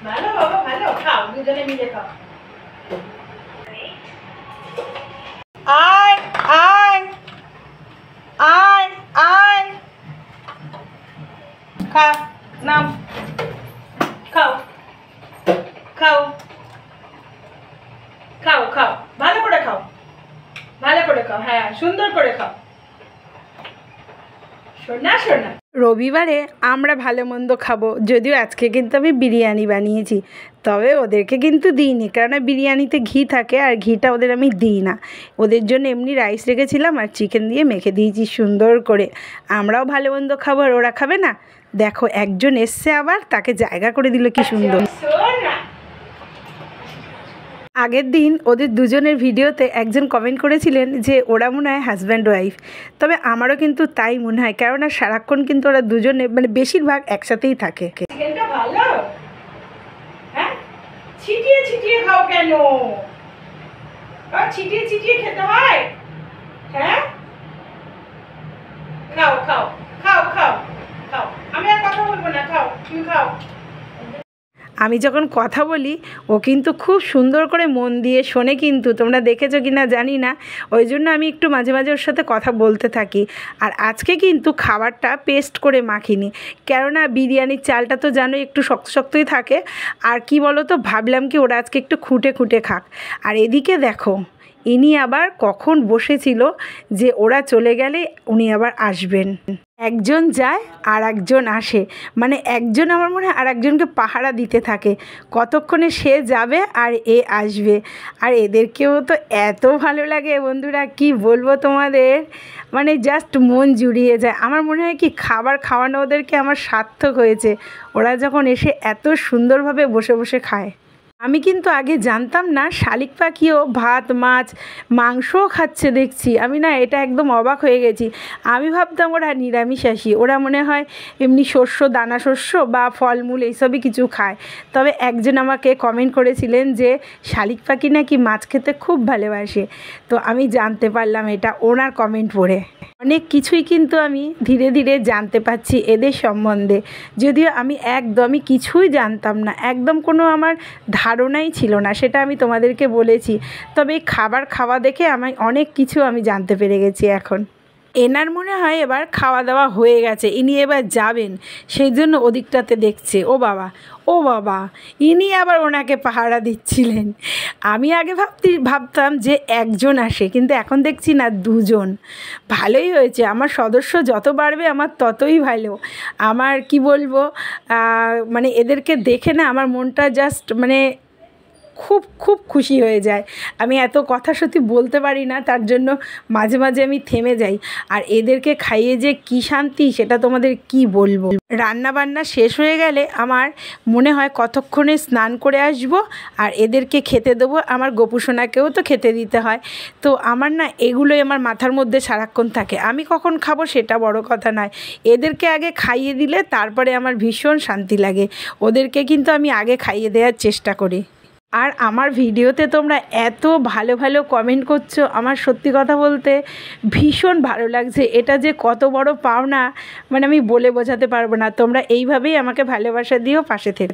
ভালো বাবা ভালো, খাও দুজনে মিলে খাও। আয় আয় আয় আয়, খা, নাম, খাও খাও খাও খাও, ভালো করে খাও, ভালো করে খাও, হ্যাঁ সুন্দর করে খাও, শোনা শোনা। রবিবারে আমরা ভালো মন্দ খাবো, যদিও আজকে কিন্তু আমি বিরিয়ানি বানিয়েছি, তবে ওদেরকে কিন্তু দিইনি, কেননা বিরিয়ানিতে ঘি থাকে আর ঘিটা ওদের আমি দিই না। ওদের জন্য এমনি রাইস রেখেছিলাম আর চিকেন দিয়ে মেখে দিয়েছি সুন্দর করে। আমরাও ভালো মন্দ খাবো আর ওরা খাবে না। দেখো একজন এসছে আবার, তাকে জায়গা করে দিল কি সুন্দর। আগের দিন ওদের দুজনের ভিডিওতে একজন কমেন্ট করেছিলেন যে ওরা মনে হয় হাজব্যান্ড ওয়াইফ, তবে আমারও কিন্তু তাই মনে হয়, কেননা সারাক্ষণ কিন্তু ওরা দুজনে মানে বেশিরভাগ একসাথেই থাকে। চিকেনটা ভালো, হ্যাঁ ছিটিয়ে ছিটিয়ে খাও কেন? ছিটিয়ে ছিটিয়ে খেতে হয়, হ্যাঁ খাও খাও খাও খাও খাও, আমি আর কথা বলবো না, খাও তুমি খাও। আমি যখন কথা বলি ও কিন্তু খুব সুন্দর করে মন দিয়ে শোনে, কিন্তু তোমরা দেখেছো কি না জানি না, ওই জন্য আমি একটু মাঝে মাঝে ওর সাথে কথা বলতে থাকি। আর আজকে কিন্তু খাবারটা পেস্ট করে মাখিনি, কেননা বিরিয়ানির চালটা তো জানো একটু শক্ত শক্তই থাকে, আর কি বলো তো ভাবলাম কি ওরা আজকে একটু খুঁটে খুঁটে খাক। আর এদিকে দেখো ইনি আবার কখন বসেছিল যে ওরা চলে গেলে উনি আবার আসবেন। একজন যায় আর একজন আসে, মানে একজন আমার মনে হয় আর একজনকে পাহারা দিতে থাকে, কতক্ষণে সে যাবে আর এ আসবে। আর এদেরকেও তো এত ভালো লাগে বন্ধুরা, কি বলবো তোমাদের, মানে জাস্ট মন জুড়িয়ে যায়। আমার মনে হয় কি খাবার খাওয়ানো ওদেরকে আমার সার্থক হয়েছে, ওরা যখন এসে এত সুন্দরভাবে বসে বসে খায়। আমি কিন্তু আগে জানতাম না শালিক পাখিও ভাত মাছ মাংসও খাচ্ছে দেখছি, আমি না এটা একদম অবাক হয়ে গেছি। আমি ভাবতাম ওরা নিরামিষাশী, ওরা মনে হয় এমনি শস্য দানা শস্য বা ফলমূল এইসবই কিছু খায়। তবে একজন আমাকে কমেন্ট করেছিলেন যে শালিক পাখি নাকি মাছ খেতে খুব ভালোবাসে, তো আমি জানতে পারলাম এটা ওনার কমেন্ট পড়ে। অনেক কিছুই কিন্তু আমি ধীরে ধীরে জানতে পারছি এদের সম্বন্ধে, যদিও আমি একদমই কিছুই জানতাম না, একদম কোনো আমার ধারণাই ছিল না, সেটা আমি তোমাদেরকে বলেছি। তবে এই খাবার খাওয়া দেখে আমি অনেক কিছু আমি জানতে পেরে গেছি এখন। এনার মনে হয় এবার খাওয়া দাওয়া হয়ে গেছে, ইনি এবার যাবেন, সেই জন্য ওদিকটাতে দেখছে। ও বাবা ইনি আবার ওনাকে পাহারা দিচ্ছিলেন। আমি আগে ভাবতাম যে একজন আসে, কিন্তু এখন দেখছি না দুজন। ভালোই হয়েছে, আমার সদস্য যত বাড়বে আমার ততই ভালো। আমার কি বলবো, মানে এদেরকে দেখে না আমার মনটা জাস্ট মানে খুব খুব খুশি হয়ে যায়। আমি এত কথা সত্যি বলতে পারি না, তার জন্য মাঝে মাঝে আমি থেমে যাই। আর এদেরকে খাইয়ে যে কী শান্তি সেটা তোমাদের কি বলবো। রান্না বান্না শেষ হয়ে গেলে আমার মনে হয় কতক্ষণে স্নান করে আসব আর এদেরকে খেতে দেবো, আমার গোপুসোনাকেও তো খেতে দিতে হয়। তো আমার না এগুলোই আমার মাথার মধ্যে সারাক্ষণ থাকে, আমি কখন খাবো সেটা বড় কথা নয়, এদেরকে আগে খাইয়ে দিলে তারপরে আমার ভীষণ শান্তি লাগে। ওদেরকে কিন্তু আমি আগে খাইয়ে দেওয়ার চেষ্টা করি। আর আমার ভিডিওতে তোমরা এত ভালো ভালো কমেন্ট করছো, আমার সত্যি কথা বলতে ভীষণ ভালো লাগছে। এটা যে কত বড় পাওনা মানে আমি বলে বোঝাতে পারবো না। তোমরা এইভাবেই আমাকে ভালোবাসা দিও, পাশে থেকে।